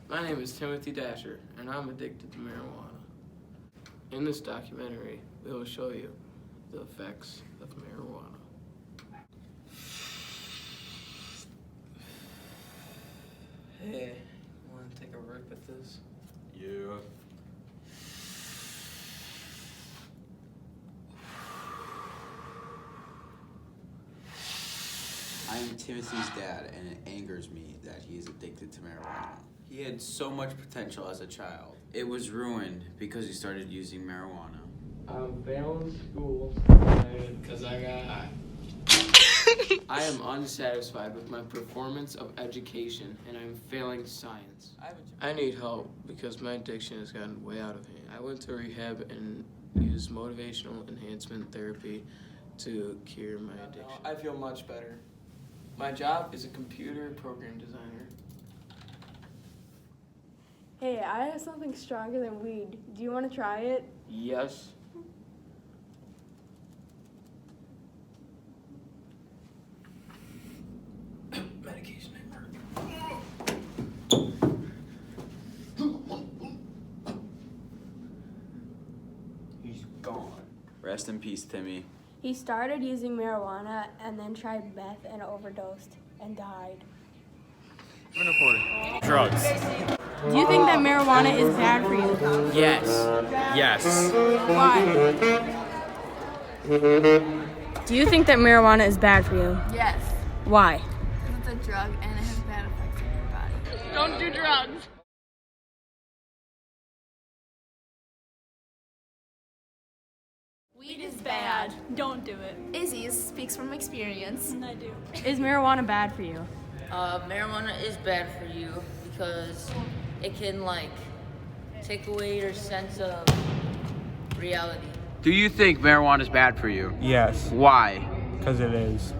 My name is Timothy Dasher, and I'm addicted to marijuana. In this documentary, we will show you the effects of marijuana. Hey, want to take a rip at this? Yeah. I am Timothy's dad, and it angers me that he is addicted to marijuana. He had so much potential as a child. It was ruined because he started using marijuana. I'm failing school because I got high. I am unsatisfied with my performance of education, and I'm failing science. I need help because my addiction has gotten way out of hand. I went to rehab and used motivational enhancement therapy to cure my addiction. I feel much better. My job is a computer program designer. Hey, I have something stronger than weed. Do you want to try it? Yes. Medication at work. He's gone. Rest in peace, Timmy. He started using marijuana and then tried meth and overdosed and died. Drugs. Do you think that marijuana is bad for you? Yes. Yes. Why? Do you think that marijuana is bad for you? Yes, Why? because it's a drug and it has bad effects on your body. Don't do drugs. Weed is bad. Don't do it. Izzy speaks from experience. I do. Is marijuana bad for you? Marijuana is bad for you because it can take away your sense of reality. Do you think marijuana is bad for you? Yes, Why? because it is.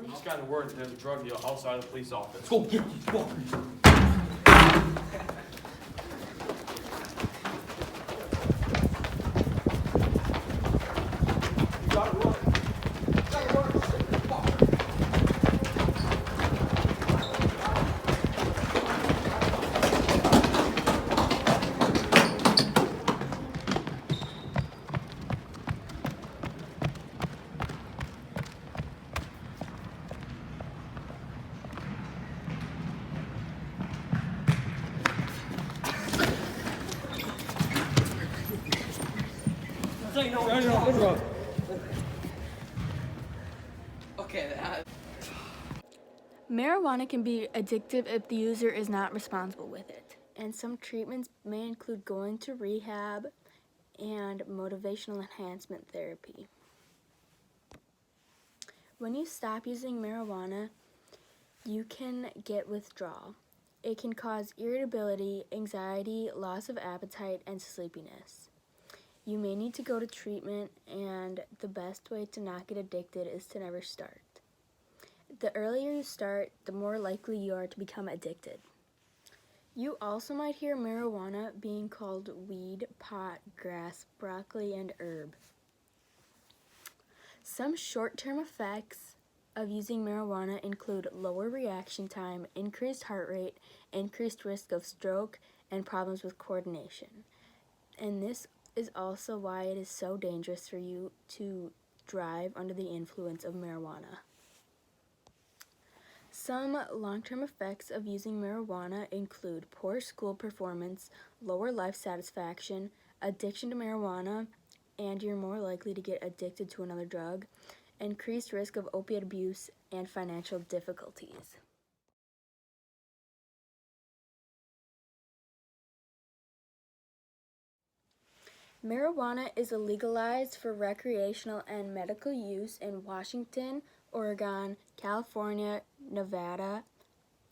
He's gotten word that there's a drug deal outside the police office. Okay, Marijuana can be addictive if the user is not responsible with it, and some treatments may include going to rehab and motivational enhancement therapy. When you stop using marijuana, you can get withdrawal. It can cause irritability, anxiety, loss of appetite, and sleepiness. You may need to go to treatment, and the best way to not get addicted is to never start. The earlier you start, the more likely you are to become addicted. You also might hear marijuana being called weed, pot, grass, broccoli, and herb. Some short-term effects of using marijuana include lower reaction time, increased heart rate, increased risk of stroke, and problems with coordination. And this is also why it is so dangerous for you to drive under the influence of marijuana. Some long-term effects of using marijuana include poor school performance, lower life satisfaction, addiction to marijuana, and you're more likely to get addicted to another drug, increased risk of opiate abuse, and financial difficulties. Marijuana is legalized for recreational and medical use in Washington, Oregon, California, Nevada,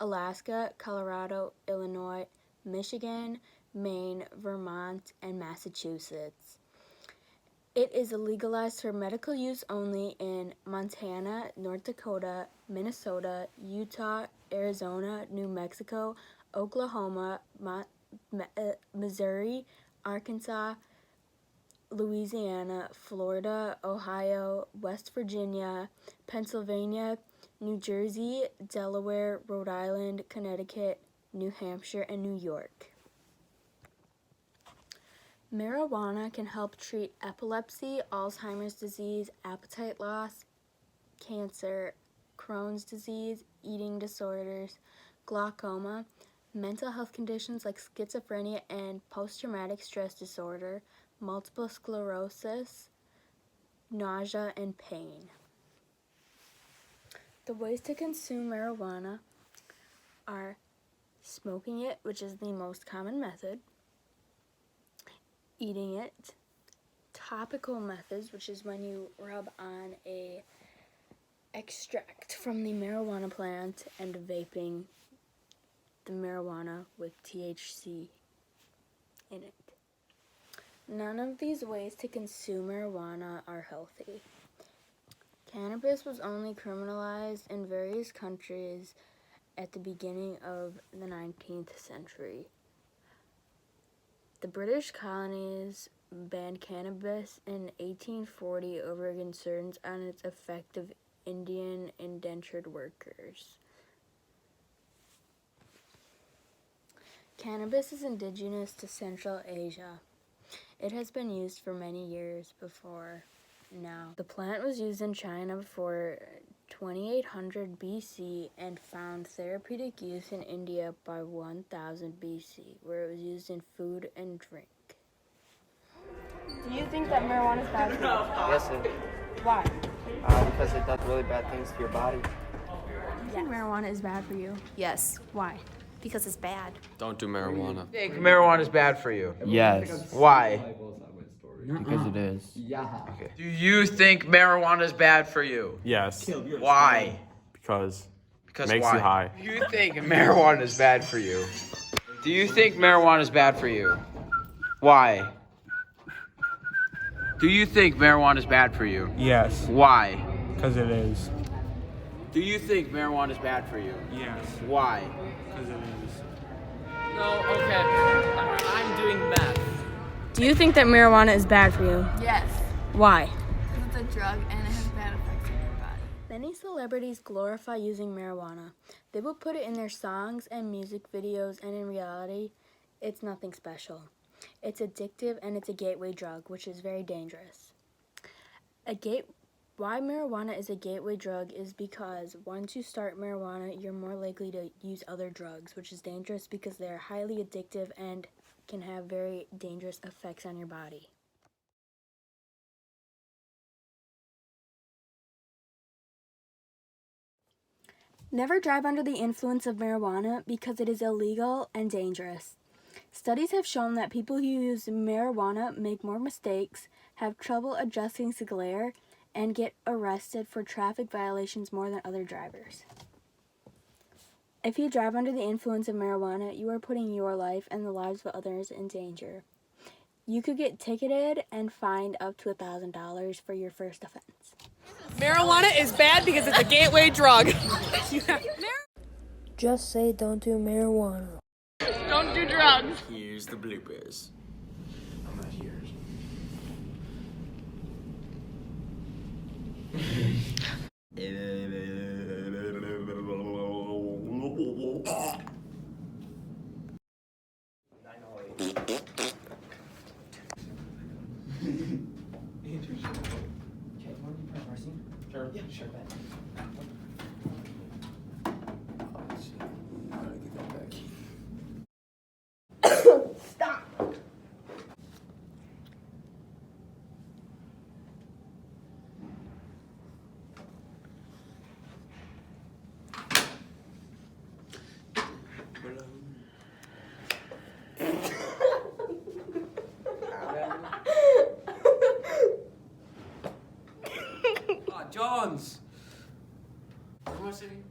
Alaska, Colorado, Illinois, Michigan, Maine, Vermont, and Massachusetts. It is legalized for medical use only in Montana, North Dakota, Minnesota, Utah, Arizona, New Mexico, Oklahoma, Missouri, Arkansas, Louisiana, Florida, Ohio, West Virginia, Pennsylvania, New Jersey, Delaware, Rhode Island, Connecticut, New Hampshire, and New York. Marijuana can help treat epilepsy, Alzheimer's disease, appetite loss, cancer, Crohn's disease, eating disorders, glaucoma, mental health conditions like schizophrenia and post-traumatic stress disorder, multiple sclerosis, nausea, and pain. The ways to consume marijuana are smoking it, which is the most common method, eating it, topical methods, which is when you rub on a extract from the marijuana plant, and vaping the marijuana with THC in it. None of these ways to consume marijuana are healthy. Cannabis was only criminalized in various countries at the beginning of the 19th century. The British colonies banned cannabis in 1840 over concerns on its effect of Indian indentured workers. Cannabis is indigenous to Central Asia. It has been used for many years before now. The plant was used in China before 2800 BC and found therapeutic use in India by 1000 BC, where it was used in food and drink. Do you think that marijuana is bad for you? Yes, sir. Why? Because it does really bad things to your body. Do you think marijuana is bad for you? Yes, Why? because it's bad. Don't do marijuana. You think marijuana is bad for you? Yes. Why? Because it is. Okay. Do you think marijuana is bad for you? Yes. Why? Because Because makes why? you high. Do you think marijuana is bad for you? Do you think marijuana is bad for you? Why? Do you think marijuana is bad for you? Yes, Why? because it is. Do you think marijuana is bad for you? Yes, Why? because it is. No, okay. I'm doing math. Do you think that marijuana is bad for you? Yes, Why? because it's a drug and it has bad effects on your body. Many celebrities glorify using marijuana. They will put it in their songs and music videos, and in reality, it's nothing special. It's addictive and it's a gateway drug, which is very dangerous. Why marijuana is a gateway drug is because once you start marijuana, you're more likely to use other drugs, which is dangerous because they're highly addictive and can have very dangerous effects on your body. Never drive under the influence of marijuana because it is illegal and dangerous. Studies have shown that people who use marijuana make more mistakes, have trouble adjusting to glare, and get arrested for traffic violations more than other drivers. If you drive under the influence of marijuana, you are putting your life and the lives of others in danger. You could get ticketed and fined up to $1,000 for your first offense. Marijuana is bad because it's a gateway drug. Just say don't do marijuana. Don't do drugs. Here's the bloopers. I'm not here. Johns. What am I saying?